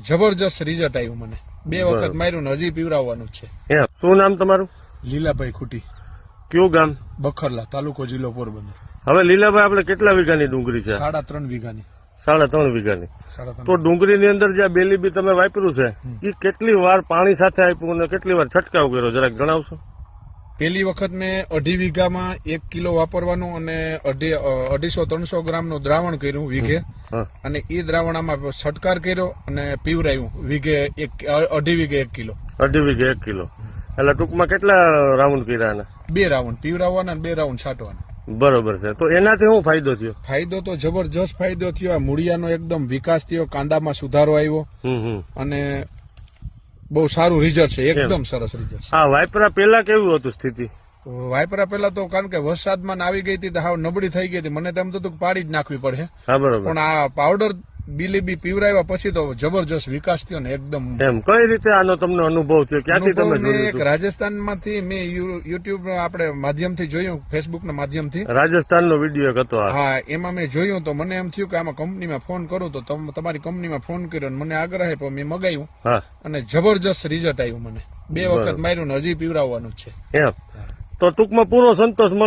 જબરજસ્ત રિઝલ્ટ આવ્યું મને 2 વખત માર્યું ને હજી પીવરાવવાનું જ છે. શું નામ તમારું? લીલાભાઈ ખૂટી, કયું ગામ? બખરલા, તાલુકો જિલ્લો પોરબંદર. હવે લીલાભાઈ આપણે કેટલા વીઘાની ડુંગળી છે? 3.5 વીઘાની. 3.5 વીઘાની. 3.5. તો ડુંગળીની અંદર જે બેલી બી તમે વાપર્યું છે એ કેટલી વાર પાણી સાથે આપ્યું અને કેટલી વાર છંટકાવ કર્યો જરાક જણાવશો? પેલી વખત મેં 2.5 વીઘામાં 1 કિલો વાપરવાનું અને 250-300 ગ્રામનું દ્રાવણ કર્યું વીઘે, અને એ દ્રાવણામાં છટકાર કર્યો અને પીવરાયું વીઘે 2.5 વીઘે 1 કિલો. 2.5 વીઘે 1 કિલો. એટલે ટૂંકમાં કેટલા રાઉન્ડ કર્યા એના? 2 રાઉન્ડ પીવરાવવાના અને 2 રાઉન્ડ છાંટવાના. બરોબર છે. તો એનાથી શું ફાયદો થયો? ફાયદો તો જબરજસ્ત ફાયદો થયો. આ મૂળિયાનો એકદમ વિકાસ થયો, કાંદામાં સુધારો આવ્યો અને બહુ સારું રિઝલ્ટ છે, એકદમ સરસ રિઝલ્ટ. હા, વાયપરા પેલા કેવું હતું સ્થિતિ? વાયપરા પેલા તો કારણ કે વરસાદમાં આવી ગઈ હતી તો હાવ નબળી થઈ ગઈ હતી, મને તો એમ થતું કે પાડી જ નાખવી પડે. હા, બરોબર. પણ આ પાવડર બીલીબી પીવરાવ્યા પછી તો જબરજસ્ત વિકાસ થયો ને એકદમ. એમ કઈ રીતે આનો તમને અનુભવ થયો? ક્યાંથી તમે જોયું? એક રાજસ્થાનમાંથી મેં યુટ્યુબ આપણે માધ્યમથી જોયું, ફેસબુક ના માધ્યમથી. રાજસ્થાનનો વિડીયો એક હતો. હા, એમાં મેં જોયું તો મને એમ થયું કે આમાં કંપનીમાં ફોન કરું, તો તમારી કંપનીમાં ફોન કર્યો અને મને આગ્રહ આપ્યો, મેં મગાવ્યું અને જબરજસ્ત રિઝલ્ટ આવ્યું મને. 2 વખત માર્યું ને હજી પીવરાવવાનું જ છે. એમ તો ટૂંકમાં પૂરો સંતોષ